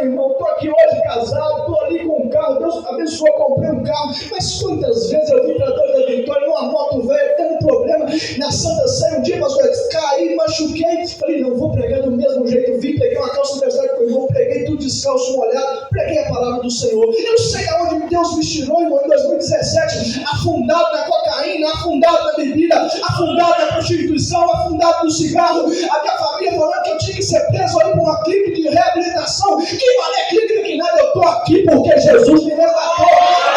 irmão, estou aqui hoje casado, estou ali com um carro, Deus abençoou, comprei um carro, mas quantas vezes eu vim para Deus da Vitória numa moto velha, tendo problema na Santa Sé, um dia, pastor, caí, machuquei, falei, não, vou pregar do mesmo jeito, vim, peguei uma calça pesada com o irmão, preguei tudo descalço, molhado, preguei a palavra do Senhor. Eu sei aonde Deus me tirou, irmão, em 2017, afundado na cocaína, afundado na bebida, afundado na prostituição, afundado no cigarro, a minha família falando que eu tinha que ser preso aí para uma clínica de reabilitação. Que mané clínica que nada, eu estou aqui porque Jesus me resgatou.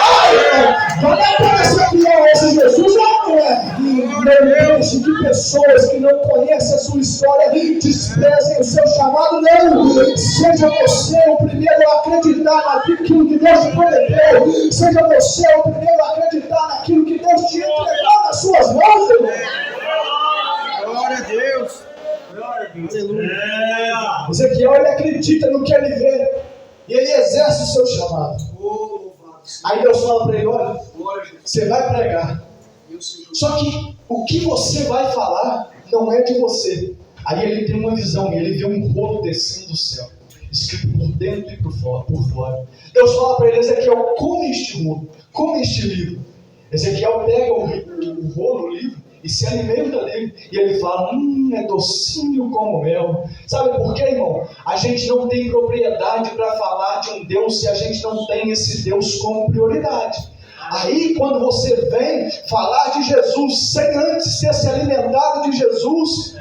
Ai, irmão, vale a pena ser fiel a esse Jesus ou não é? Não deixe que pessoas que não conhecem a sua história desprezem o seu chamado, não. Seja você o primeiro a acreditar naquilo que Deus te prometeu. Seja você o primeiro a acreditar naquilo que Deus te entregou nas suas mãos, irmão. Glória a Deus. Aleluia. Ezequiel, ele acredita no que ele vê e ele exerce o seu chamado. Aí Deus fala para ele, olha, você vai pregar, só que o que você vai falar não é de você. Aí ele tem uma visão, ele vê um rolo descendo do céu, escrito por dentro e por fora. Deus fala para ele, Ezequiel, come este rolo, come este livro. Ezequiel pega o rolo, o livro, e se alimenta dele, e ele fala, é docinho como mel. Sabe por quê, irmão? A gente não tem propriedade para falar de um Deus se a gente não tem esse Deus como prioridade. Aí quando você vem falar de Jesus sem antes ter se alimentado de Jesus,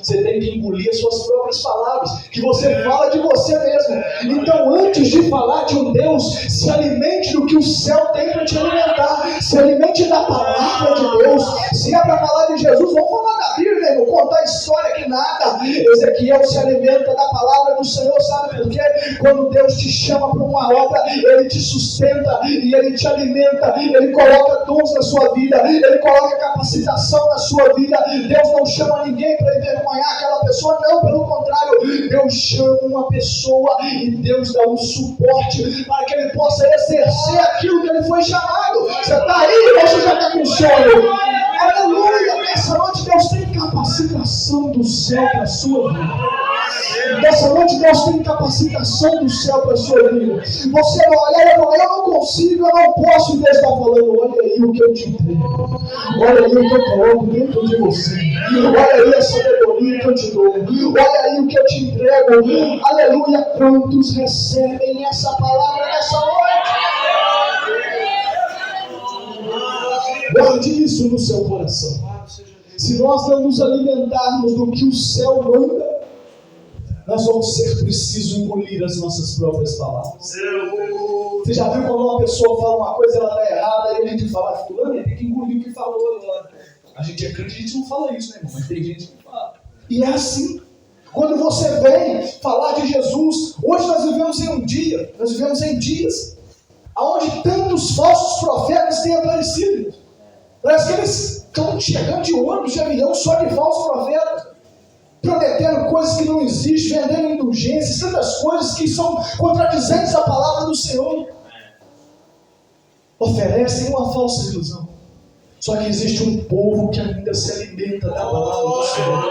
você tem que engolir as suas próprias palavras, que você fala de você mesmo. Então antes de falar de um Deus, se alimente do que o céu tem para te alimentar, se alimente da palavra de Deus. Se é para falar de Jesus, vamos falar da Bíblia, irmão, contar a história que nada. Ezequiel se alimenta da palavra do Senhor, sabe por quê? Quando Deus te chama para uma obra, Ele te sustenta e Ele te alimenta. Ele coloca dons na sua vida, Ele coloca capacitação na sua vida. Deus não chama ninguém para envergonhar aquela pessoa, não, pelo contrário, Deus chama uma pessoa e Deus dá um suporte para que ele possa exercer aquilo que ele foi chamado. Você está aí, você já está com sono. Aleluia! Nessa noite Deus tem capacitação do céu para a sua vida. Nessa noite Deus tem capacitação do céu para a sua vida. Você vai olhar e vai falar, eu não consigo, eu não posso. Deus está falando, olha aí o que eu te entrego. Olha aí o que eu coloco dentro de você. Olha aí a sabedoria que eu te dou. Olha aí o que eu te entrego. Aleluia, quantos recebem essa palavra nessa noite? Guarde isso no seu coração. Se nós não nos alimentarmos do que o céu manda, nós vamos ser precisos engolir as nossas próprias palavras. Você já viu quando uma pessoa fala uma coisa, ela está errada, e a gente fala, fulano, tem que engolir o que falou agora. A gente acredita, a gente não fala isso, né, irmão? Mas tem gente que fala. E é assim. Quando você vem falar de Jesus, hoje nós vivemos em dias, onde tantos falsos profetas têm aparecido. Parece que eles estão chegando de ônibus de avião só de falsos profetas, prometendo coisas que não existem, vendendo indulgências, tantas coisas que são contradizentes à palavra do Senhor. Oferecem uma falsa ilusão. Só que existe um povo que ainda se alimenta da palavra do Senhor.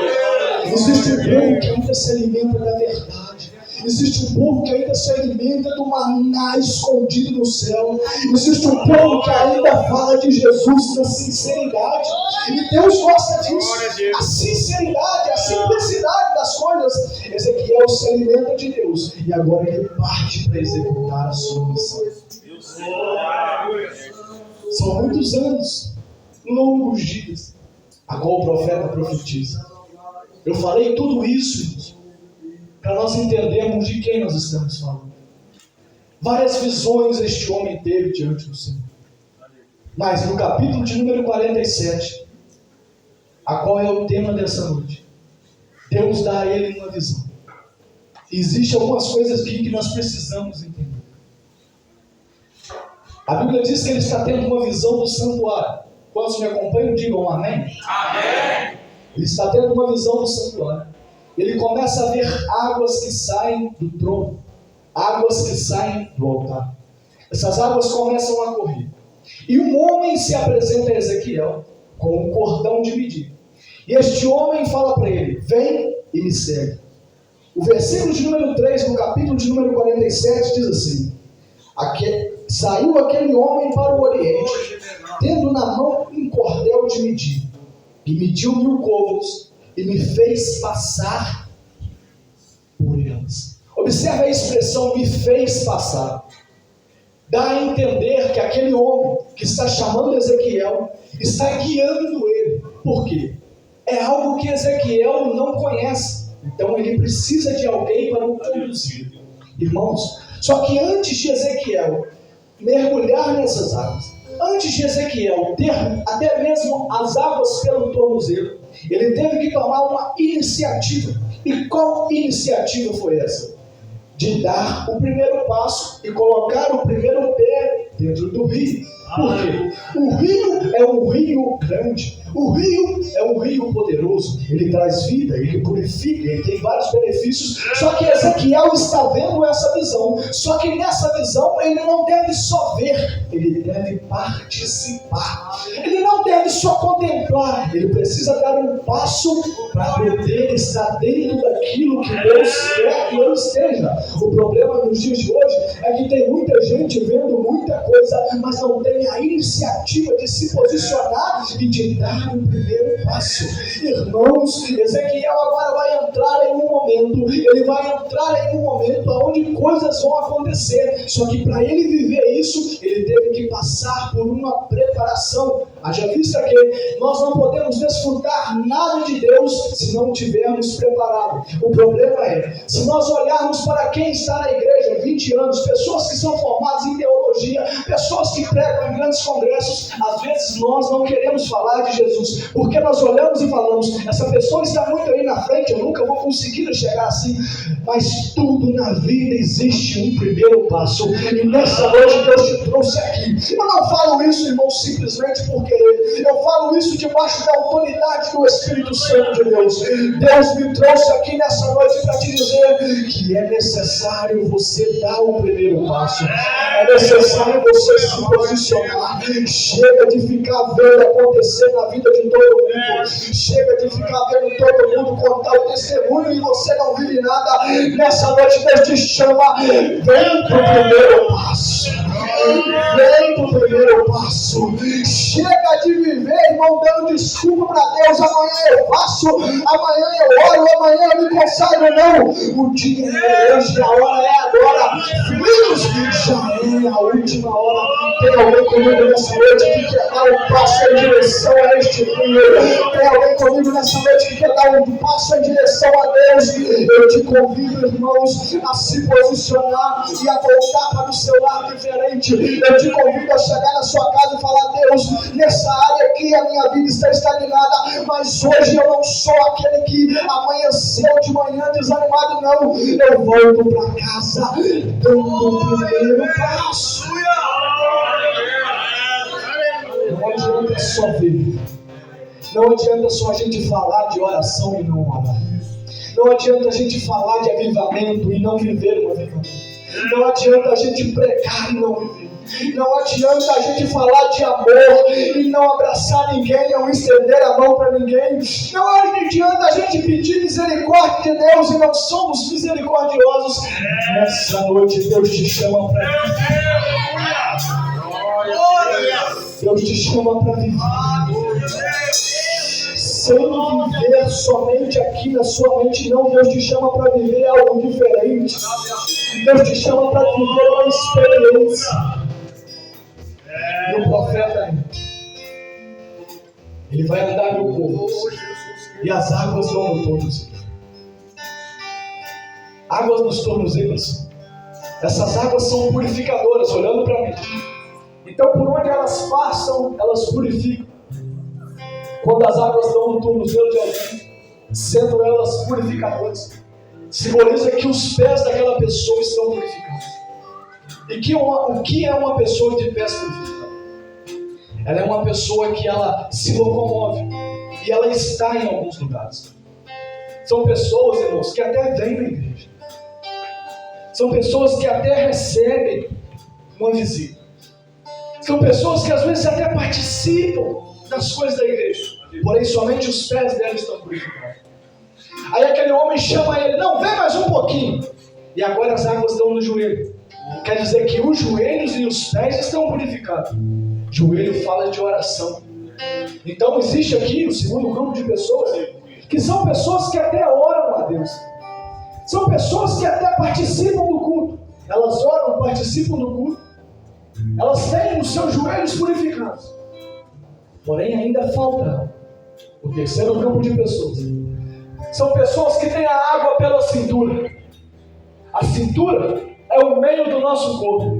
Existe um povo que ainda se alimenta da verdade. Existe um povo que ainda se alimenta do maná escondido no céu. Existe um povo que ainda fala de Jesus na sinceridade. E Deus gosta disso. A sinceridade, a simplicidade das coisas. Ezequiel se alimenta de Deus. E agora ele parte para executar a sua missão. São muitos anos, longos dias, a qual o profeta profetiza. Eu falei tudo isso para nós entendermos de quem nós estamos falando. Várias visões este homem teve diante do Senhor. Mas no capítulo de número 47, a qual é o tema dessa noite, Deus dá a ele uma visão. Existem algumas coisas aqui que nós precisamos entender. A Bíblia diz que ele está tendo uma visão do santuário. Quantos me acompanham, digam amém. Amém. Ele está tendo uma visão do santuário. Ele começa a ver águas que saem do trono, águas que saem do altar. Essas águas começam a correr. E um homem se apresenta a Ezequiel com um cordão de medir. E este homem fala para ele, vem e me segue. O versículo de número 3, no capítulo de número 47, 37 diz assim: saiu aquele homem para o Oriente, tendo na mão um cordel de medir, e mediu 1000 côvados, e me fez passar por elas. Observe a expressão "me fez passar". Dá a entender que aquele homem que está chamando Ezequiel está guiando ele. Por quê? É algo que Ezequiel não conhece. Então ele precisa de alguém para o conduzir. Irmãos, só que antes de Ezequiel mergulhar nessas águas, antes de Ezequiel ter até mesmo as águas pelo tornozelo, ele teve que tomar uma iniciativa. E qual iniciativa foi essa? De dar o primeiro passo e colocar o primeiro pé dentro do rio. Por quê? O rio é um rio grande, o rio é um rio poderoso, ele traz vida, ele purifica, ele tem vários benefícios. Só que Ezequiel está vendo essa visão, só que nessa visão ele não deve só ver, ele deve participar. Ele não deve só contemplar, ele precisa dar um passo para poder estar dentro daquilo que Deus quer que ele esteja. O problema nos dias de hoje é que tem muita gente vendo muita coisa, mas não tem a iniciativa de se posicionar e de dar o primeiro passo. Irmãos, Ezequiel agora vai entrar em um momento, ele vai entrar em um momento onde coisas vão acontecer, só que para ele viver isso, ele teve que passar por uma preparação. Haja vista que nós não podemos desfrutar nada de Deus se não tivermos preparado. O problema é, se nós olharmos para quem está na igreja há 20 anos, pessoas que são formadas em teologia, pessoas que pregam em grandes congressos, às vezes nós não queremos falar de Jesus, porque nós olhamos e falamos, essa pessoa está muito aí na frente, eu nunca vou conseguir chegar assim. Mas tudo na vida existe um primeiro passo, e nessa noite Deus te trouxe aqui. Eu não falo isso, irmão, simplesmente por querer, eu falo isso debaixo da autoridade do Espírito Santo de Deus. Deus me trouxe aqui nessa noite para te dizer que é necessário você dar o primeiro passo, é necessário você se posicionar. Chega de ficar vendo acontecer na vida de todo mundo, chega de ficar vendo todo mundo contar o testemunho e você não vive nada. Nessa noite Deus te chama, vem pro primeiro passo, vem pro primeiro passo. Chega de viver, irmão, dando desculpa para Deus, amanhã eu faço, amanhã eu oro, amanhã eu me consagro. Não, o dia é hoje, a hora é agora. Filhos, já é a última hora. Tem alguém comigo nessa noite que quer dar um passo em direção a este dia? Tem alguém comigo nessa noite que quer dar um passo em direção a Deus? Eu te convido, irmãos, a se posicionar e a voltar para o seu lar diferente. Eu te convido a chegar na sua casa e falar: Deus, nessa área aqui a minha vida está estagnada, mas hoje eu não sou aquele que amanheceu de manhã desanimado, não. Eu volto para casa dando o primeiro passo. Não adianta só ver, não adianta só a gente falar de oração e não orar, não adianta a gente falar de avivamento e não viver um avivamento, não adianta a gente pregar e não viver, não adianta a gente falar de amor e não abraçar ninguém, não estender a mão para ninguém, não adianta a gente pedir misericórdia de Deus e não somos misericordiosos. Nessa noite Deus te chama para viver. Deus te chama para viver. Sem viver somente aqui na sua mente, não. Deus te chama para viver algo diferente. Deus te chama para viver uma experiência. E o profeta, ele vai andar no povo e as águas vão no tornozelo. Águas nos tornozelos. Essas águas são purificadoras, olhando para mim. Então, por onde elas passam, elas purificam. Quando as águas estão no tornozelo de alguém, sendo elas purificadoras, simboliza que os pés daquela pessoa estão purificados. E o que é uma pessoa de pés purificados? Ela é uma pessoa que ela se locomove e ela está em alguns lugares. São pessoas, irmãos, que até vêm na igreja. São pessoas que até recebem uma visita. São pessoas que às vezes até participam das coisas da igreja, porém somente os pés dela estão purificados. Aí aquele homem chama ele: não, vem mais um pouquinho. e agora as águas estão no joelho. Quer dizer que os joelhos e os pés estão purificados. Joelho fala de oração. Então existe aqui o segundo grupo de pessoas, que são pessoas que até oram a Deus. São pessoas que até participam do culto. Elas oram, participam do culto. Elas têm os seus joelhos purificados. Porém ainda falta o terceiro grupo de pessoas. São pessoas que têm a água pela cintura. A cintura é o meio do nosso corpo.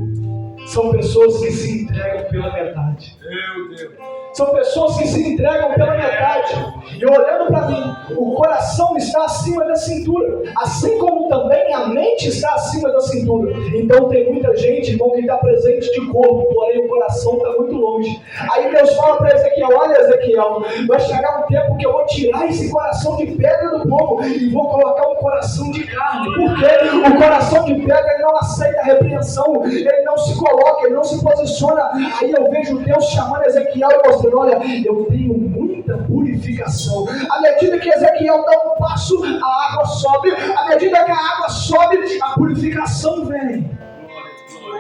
São pessoas que se entregam pela metade. Meu Deus. São pessoas que se entregam pela metade. E olhando para mim, o coração está acima da cintura. Assim como também a mente está acima da cintura. Então tem muita gente, irmão, que está presente de corpo, porém o coração está muito longe. Aí Deus fala para Ezequiel: olha, Ezequiel, vai chegar um tempo que eu vou tirar esse coração de pedra do povo e vou colocar um coração de carne. Porque o coração de pedra, ele não aceita a repreensão, ele não se coloca, ele não se posiciona. Aí eu vejo Deus chamando Ezequiel e mostrando: olha, eu tenho muita purificação. À medida que Ezequiel dá um passo, a água sobe. À medida que a água sobe, a purificação vem.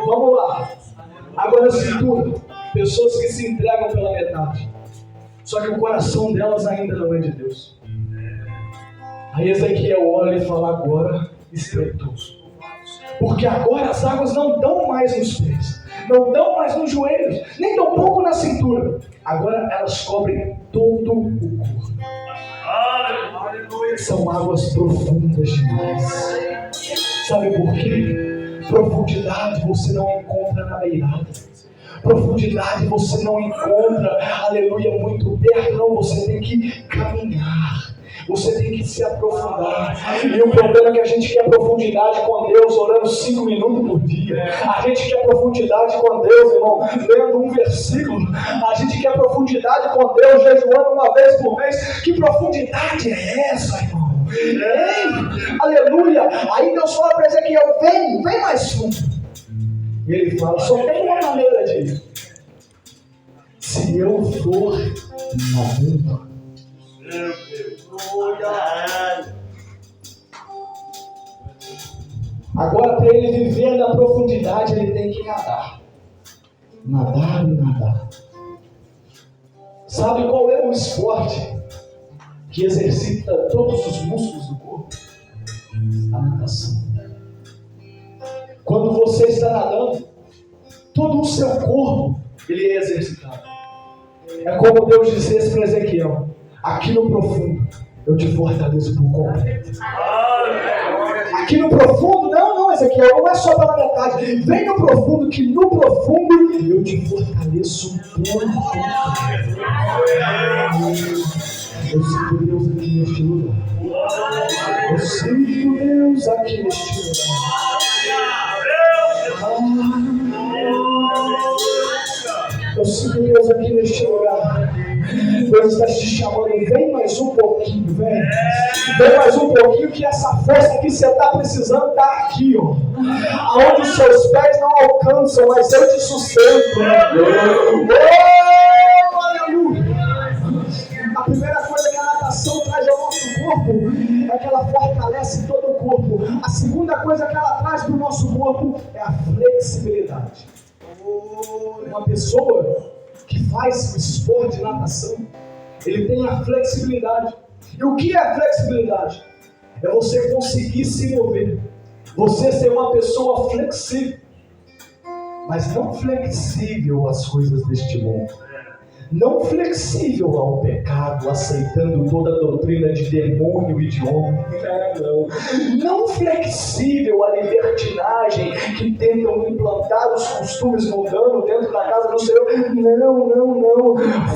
Vamos lá. Água na cintura. Pessoas que se entregam pela metade. Só que o coração delas ainda não é de Deus. Aí Ezequiel olha e fala: agora estreitou. Porque agora as águas não dão mais nos pés, não dão mais nos joelhos, nem tão pouco na cintura. Agora elas cobrem todo o corpo. São águas profundas demais. Sabe por quê? Profundidade você não encontra na beirada. Profundidade você não encontra, aleluia, muito perto. Não, você tem que caminhar. Você tem que se aprofundar. E o problema é que a gente quer profundidade com Deus orando 5 minutos por dia. A gente quer profundidade com Deus, irmão, lendo um versículo. A gente quer profundidade com Deus jejuando uma vez por mês. Que profundidade é essa, irmão? Ei, aleluia. Aí Deus fala para Ezequiel: vem mais fundo. E ele fala: só tem uma maneira de ir. Se eu for nadando. Agora, para ele viver na profundidade, ele tem que nadar. Nadar e nadar. Sabe qual é o esporte que exercita todos os músculos do corpo? A natação. Quando você está nadando, todo o seu corpo ele é exercitado. É como Deus dissesse para Ezequiel: aqui no profundo eu te fortaleço por completo. Aqui no profundo, não, Ezequiel, não é só pela metade. Vem no profundo, que no profundo eu te fortaleço por completo. Eu sinto Deus aqui neste lugar. Eu sinto Deus aqui neste lugar. Eu sinto Deus aqui neste lugar. Deus está te chamando: vem mais um pouquinho, vem mais um pouquinho, que essa força que você está precisando está aqui, ó. Aonde os seus pés não alcançam, mas eu te sustento. Oh, aleluia! A primeira coisa que a natação traz ao nosso corpo é que ela fortalece todo o corpo. A segunda coisa que ela traz para o nosso corpo é a flexibilidade. Uma pessoa que faz o esporte de natação, ele tem a flexibilidade. E o que é flexibilidade? É você conseguir se mover, você ser uma pessoa flexível, mas não flexível às coisas deste mundo, não flexível ao pecado, aceitando toda a doutrina de demônio e de homem. Não flexível à libertinagem que tentam implantar os costumes mundanos dentro da casa do Senhor. Não.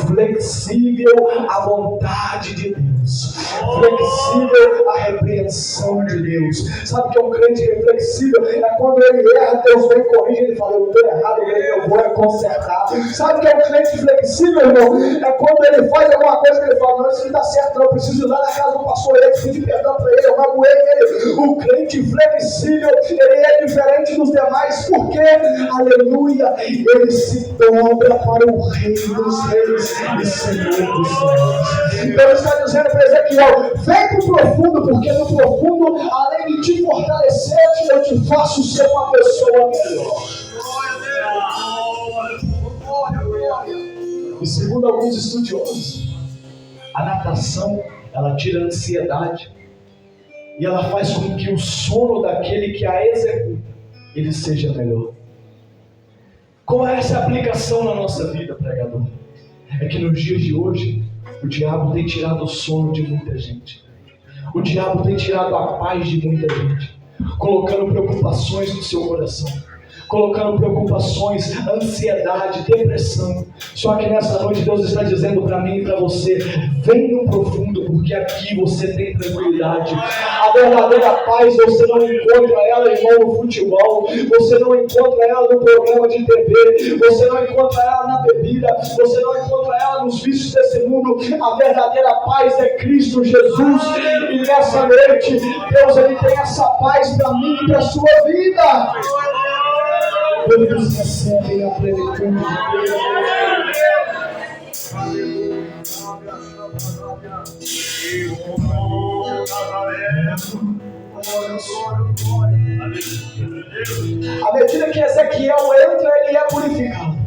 Flexível à vontade de Deus, flexível à repreensão de Deus. Sabe que é um crente reflexível? É quando ele erra, Deus vem corrigir, ele fala: eu estou errado, eu vou consertar. Sabe que é um crente flexível, irmão? É quando ele faz alguma coisa que ele fala: não, isso não dá certo, não, eu preciso ir lá na casa do pastor, ele pedir perdão para ele, eu magoei ele. O crente flexível, ele é diferente dos demais. Por quê? porque, aleluia, ele se dobra para o Rei dos Reis e Senhor dos Senhores. Então ele está dizendo para Ezequiel: vem para o profundo, porque no profundo, além de te fortalecer, eu te faço ser uma pessoa melhor. E segundo alguns estudiosos, a natação, ela tira a ansiedade e ela faz com que o sono daquele que a executa, ele seja melhor. Qual é essa aplicação na nossa vida, pregador? É que nos dias de hoje, o diabo tem tirado o sono de muita gente. O diabo tem tirado a paz de muita gente, colocando preocupações no seu coração, colocando preocupações, ansiedade, depressão. Só que nessa noite Deus está dizendo para mim e para você: vem no profundo, porque aqui você tem tranquilidade. A verdadeira paz você não encontra ela, irmão, no futebol, você não encontra ela no programa de TV, você não encontra ela na bebida, você não encontra ela nos vícios desse mundo. A verdadeira paz é Cristo Jesus. E nessa noite Deus, ele tem essa paz para mim e para a sua vida. Todos recebem a plenitude de Deus. À medida que Ezequiel entra, ele é purificado,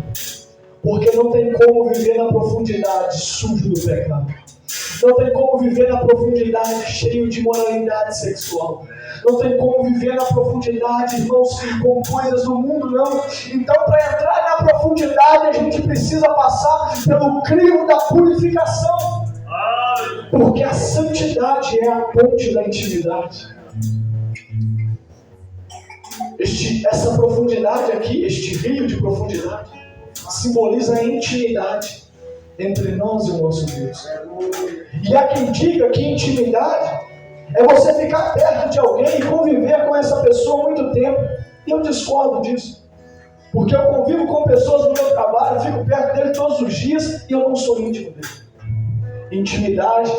porque não tem como viver na profundidade sujo do pecado. Não tem como viver na profundidade cheio de moralidade sexual. Não tem como viver na profundidade, irmãos, com coisas do mundo, não. Então, para entrar na profundidade, a gente precisa passar pelo crivo da purificação. Porque a santidade é a ponte da intimidade. Essa profundidade aqui, este rio de profundidade, simboliza a intimidade entre nós e o nosso Deus. E há quem diga que intimidade é você ficar perto de alguém e conviver com essa pessoa muito tempo. E eu discordo disso. Porque eu convivo com pessoas no meu trabalho, eu fico perto dele todos os dias e eu não sou íntimo dele. Intimidade,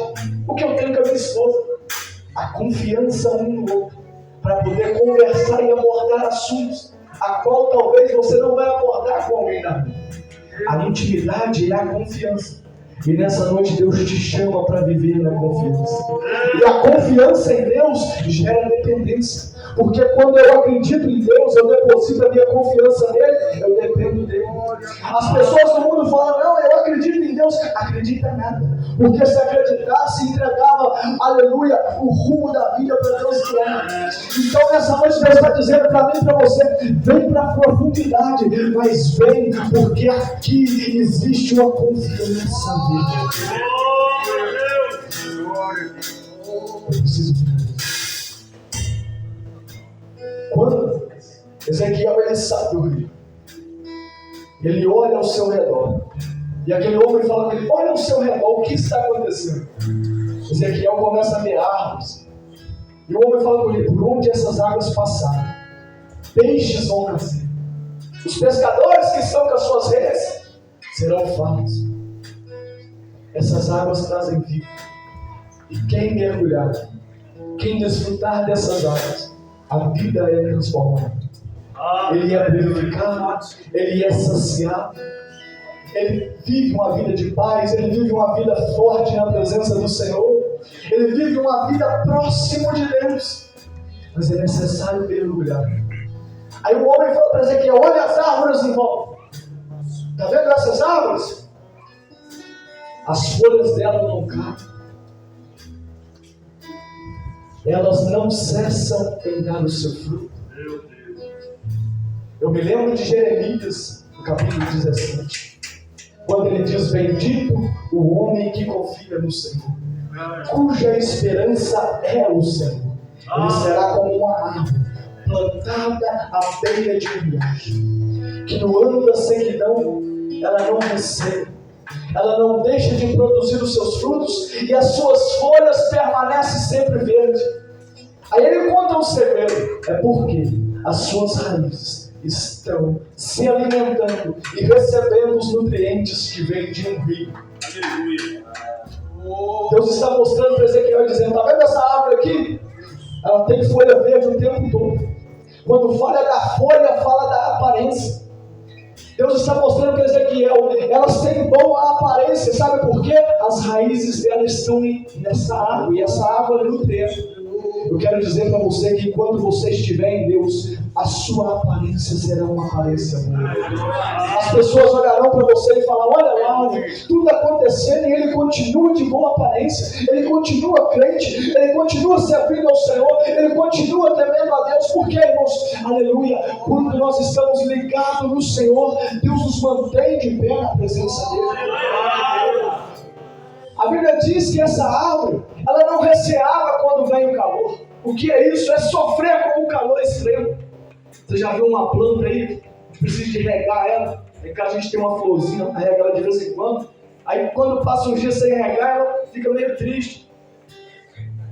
o que eu tenho com a minha esposa, a confiança um no outro, para poder conversar e abordar assuntos a qual talvez você não vai abordar com alguém na vida. A intimidade é a confiança. E nessa noite Deus te chama para viver na confiança. E a confiança em Deus gera dependência. Porque quando eu acredito em Deus, eu deposito a minha confiança nele, eu dependo dele. As pessoas do mundo falam: não, eu acredito em Deus. Acredita nada. Porque se acreditasse, entregava, aleluia, o rumo da vida para Deus que é. Então nessa noite Deus está dizendo para mim e para você: vem para a profundidade, mas vem porque aqui existe uma confiança nele. Eu preciso finalizar. Quando Ezequiel, ele sai do rio, ele olha ao seu redor, e aquele homem fala com ele: olha ao seu redor, o que está acontecendo? Ezequiel começa a ver árvores, e o homem fala com ele: por onde essas águas passaram, peixes vão nascer, os pescadores que estão com as suas redes serão fartos. Essas águas trazem vida, e quem mergulhar, quem desfrutar dessas águas, a vida é transformada. Ele é purificado, ele é saciado, ele vive uma vida de paz, ele vive uma vida forte na presença do Senhor, ele vive uma vida próximo de Deus. Mas é necessário mergulhar. Aí o homem fala para Ezequiel: olha as árvores em volta. Está vendo essas árvores? As folhas delas não caem. Elas não cessam em dar o seu fruto. Eu me lembro de Jeremias, no capítulo 17, quando ele diz: bendito o homem que confia no Senhor, cuja esperança é o Senhor. Ele será como uma árvore plantada à beira de um riacho, que no ano da sequidão ela não recebe, ela não deixa de produzir os seus frutos, e as suas folhas permanecem sempre verdes. Aí ele conta um segredo: é porque as suas raízes estão se alimentando e recebendo os nutrientes que vêm de um rio. Aleluia. Deus está mostrando para Ezequiel, dizendo: está vendo essa árvore aqui? Ela tem folha verde o tempo todo. Quando fala da folha, fala da Ezequiel, elas têm boa aparência, sabe por quê? As raízes delas estão nessa água, e essa água nutre. Eu quero dizer para você que quando você estiver em Deus, a sua aparência será uma aparência boa. As pessoas olharão para você e falarão: olha lá, olha, tudo acontecendo, e ele continua de boa aparência, ele continua crente, ele continua servindo ao Senhor, ele continua temendo a Deus. Por quê, irmãos? Aleluia! Quando nós estamos ligados no Senhor, Deus nos mantém de pé na presença dele. A Bíblia diz que essa árvore, ela não receava quando vem o calor. O que é isso? É sofrer com o calor extremo. Você já viu uma planta aí? A gente precisa de regar ela. Em casa a gente tem uma florzinha, rega ela de vez em quando. Aí quando passa um dia sem regar, ela fica meio triste.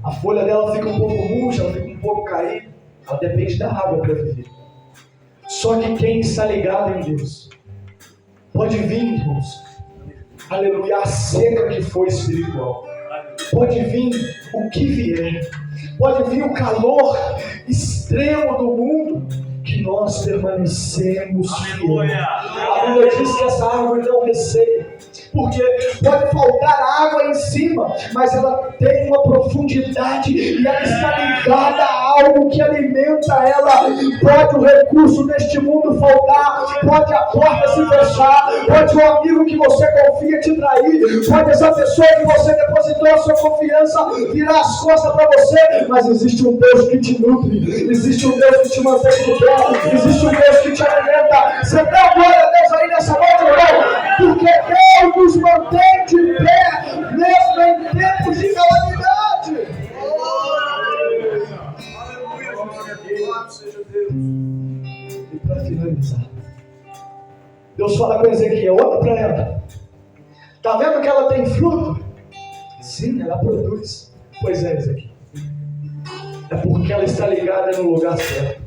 A folha dela fica um pouco murcha, ela fica um pouco caída. Ela depende da água para viver. Só que quem está ligado em Deus, pode vir, irmãos, aleluia, a seca que foi espiritual. Pode vir o que vier. Pode vir o calor extremo do mundo, que nós permanecemos fiéis. A Bíblia diz que essa árvore não receia, porque pode faltar água em cima, mas ela tem uma profundidade e ela está ligada a algo que alimenta ela. Pode o recurso deste mundo faltar, pode a porta se fechar, pode o amigo que você confia te trair, pode essa pessoa que você depositou a sua confiança virar as costas para você, mas existe um Deus que te nutre, existe um Deus que te mantém de pé, existe um Deus que te alimenta. Você dá glória a Deus aí nessa noite, irmão, porque Deus nos mantém de pé, mesmo em tempos de calamidade. E para finalizar, Deus fala com Ezequiel: olha para ela, está vendo que ela tem fruto? Sim, ela produz. Pois é, Ezequiel, é porque ela está ligada no lugar certo.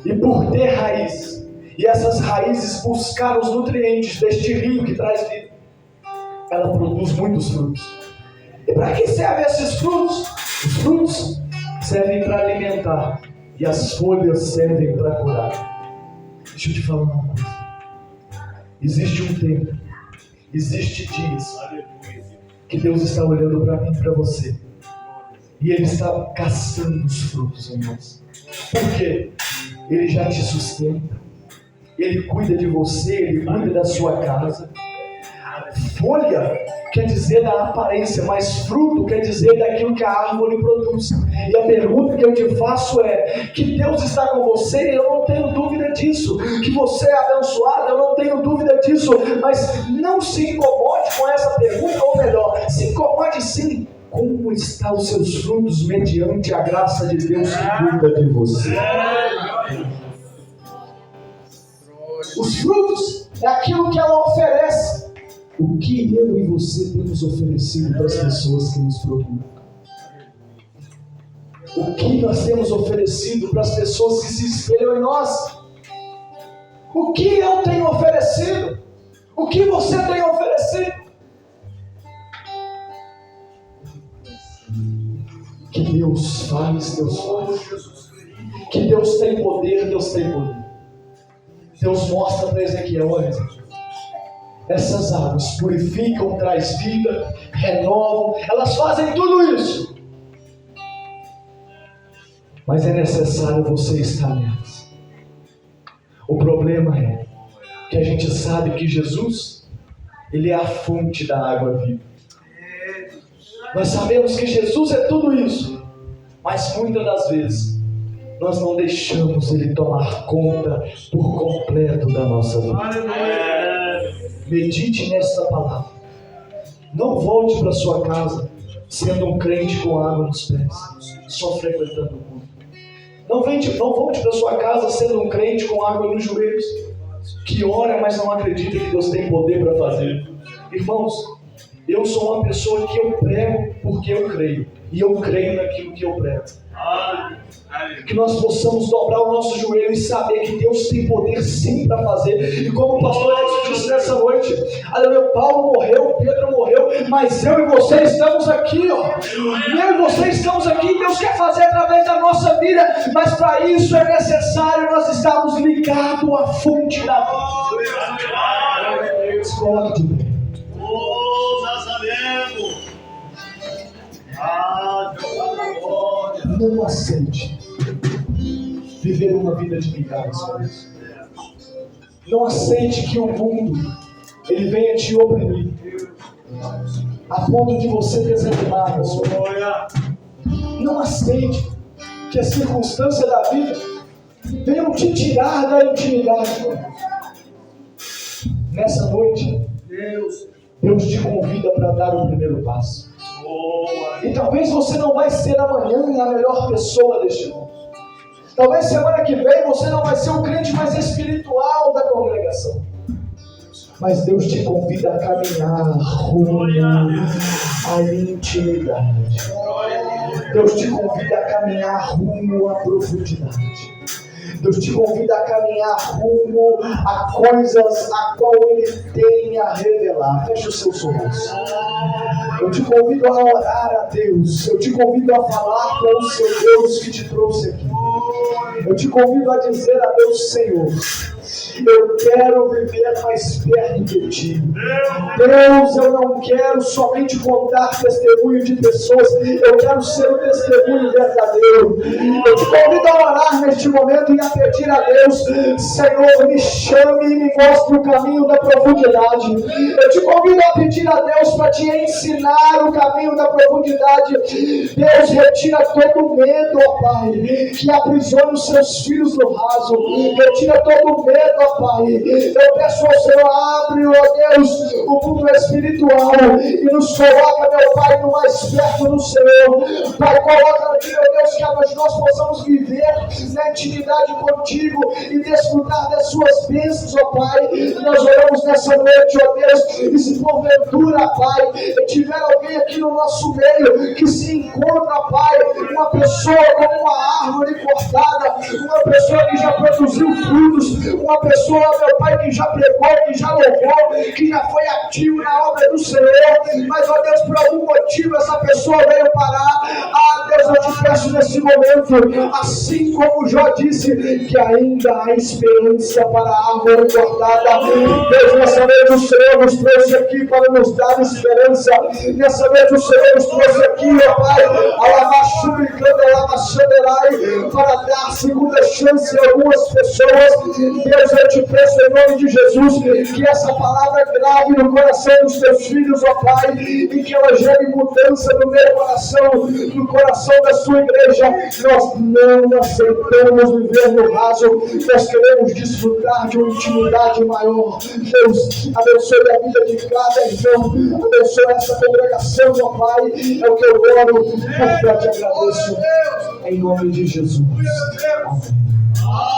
E por ter raízes, e essas raízes buscar os nutrientes deste rio que traz vida, ela produz muitos frutos. E para que servem esses frutos? Os frutos servem para alimentar, e as folhas servem para curar. Deixa eu te falar uma coisa. Existe um tempo, existe dias que Deus está olhando para mim e para você, e Ele está caçando os frutos em nós. Por quê? Ele já te sustenta, Ele cuida de você, Ele cuida da sua casa. Folha quer dizer da aparência, mas fruto quer dizer daquilo que a árvore produz. E a pergunta que eu te faço é: que Deus está com você? Eu não tenho dúvida disso. Que você é abençoado? Eu não tenho dúvida disso. Mas não se incomode com essa pergunta, ou melhor, se incomode sim. Como estão os seus frutos mediante a graça de Deus que cuida de você? Os frutos é aquilo que ela oferece. O que eu e você temos oferecido para as pessoas que nos procuram? O que nós temos oferecido para as pessoas que se espelham em nós? O que eu tenho oferecido? O que você tem oferecido? Que Deus faz, Deus faz. Que Deus tem poder, Deus tem poder. Deus mostra para Ezequiel: olha, essas águas purificam, traz vida, renovam, elas fazem tudo isso. Mas é necessário você estar nelas. O problema é que a gente sabe que Jesus, Ele é a fonte da água viva. Nós sabemos que Jesus é tudo isso, mas muitas das vezes nós não deixamos Ele tomar conta por completo da nossa vida. Medite nesta palavra. Não volte para sua casa sendo um crente com água nos pés, só frequentando o culto. Não volte para sua casa sendo um crente com água nos joelhos, que ora, mas não acredita que Deus tem poder para fazer. Irmãos, eu sou uma pessoa que eu prego porque eu creio, e eu creio naquilo que eu prego. Que nós possamos dobrar o nosso joelho e saber que Deus tem poder sim para fazer. E como o pastor Edson disse nessa noite, aleluia, Paulo morreu, Pedro morreu, mas eu e você estamos aqui, ó. Eu e você estamos aqui. Deus quer fazer através da nossa vida, mas para isso é necessário nós estarmos ligados à fonte da vida. Se coloque de pé. Oh, Nazareno. Ah, glória. Não aceite viver uma vida de migalhas. Não aceite que o mundo ele venha te oprimir a ponto de você desanimar na sua vida. Não aceite que a circunstância da vida venha te tirar da intimidade. Nessa noite, Deus te convida para dar o primeiro passo. E talvez você não vai ser amanhã a melhor pessoa deste mundo. Talvez semana que vem você não vai ser o crente mais espiritual da congregação. Mas Deus te convida a caminhar rumo à intimidade. Deus te convida a caminhar rumo à profundidade. Deus te convida a caminhar rumo a coisas a qual Ele tem a revelar. Feche o seu sorriso. Eu te convido a orar a Deus. Eu te convido a falar com o seu Deus que te trouxe aqui. Eu te convido a dizer a Deus: Senhor, eu quero viver mais perto de Ti. Deus, eu não quero somente contar testemunho de pessoas, eu quero ser um testemunho verdadeiro. Eu te convido a orar neste momento e a pedir a Deus: Senhor, me chame e me mostre o caminho da profundidade. Eu te convido a pedir a Deus para te ensinar o caminho da profundidade. Deus, retira todo medo, ó Pai, que aprisiona os seus filhos no raso. Retira todo medo, ó Pai. Eu peço ao Senhor, abre, ó Deus, o mundo espiritual e nos coloca, meu Pai, no mais perto do Senhor. Pai, coloca aqui, meu Deus, que nós possamos viver na intimidade contigo e desfrutar das suas bênçãos, ó Pai. Nós oramos nessa noite, ó Deus, e se porventura, Pai, tiver alguém aqui no nosso meio que se encontra, Pai, uma pessoa como uma árvore cortada, uma pessoa que já produziu frutos, uma pessoa, meu Pai, que já pregou, que já louvou, que já foi ativo na obra do Senhor, mas, ó Deus, por algum motivo essa pessoa veio parar. Ah, Deus, eu te peço nesse momento, assim como Jó disse, que ainda há esperança para a árvore cortada. Deus, nessa vez o Senhor nos trouxe aqui para nos dar esperança. Nessa vez o Senhor nos trouxe aqui, ó Pai, para dar segunda chance a algumas pessoas. Deus, eu te peço em nome de Jesus que essa palavra grave no coração dos teus filhos, ó Pai, e que ela gere mudança no meu coração, no coração da sua igreja. Nós não aceitamos viver no raso, nós queremos desfrutar de uma intimidade maior. Deus, abençoe a vida de cada irmão, abençoe essa congregação, ó Pai, é o que eu oro, eu te agradeço, em nome de Jesus. Amém.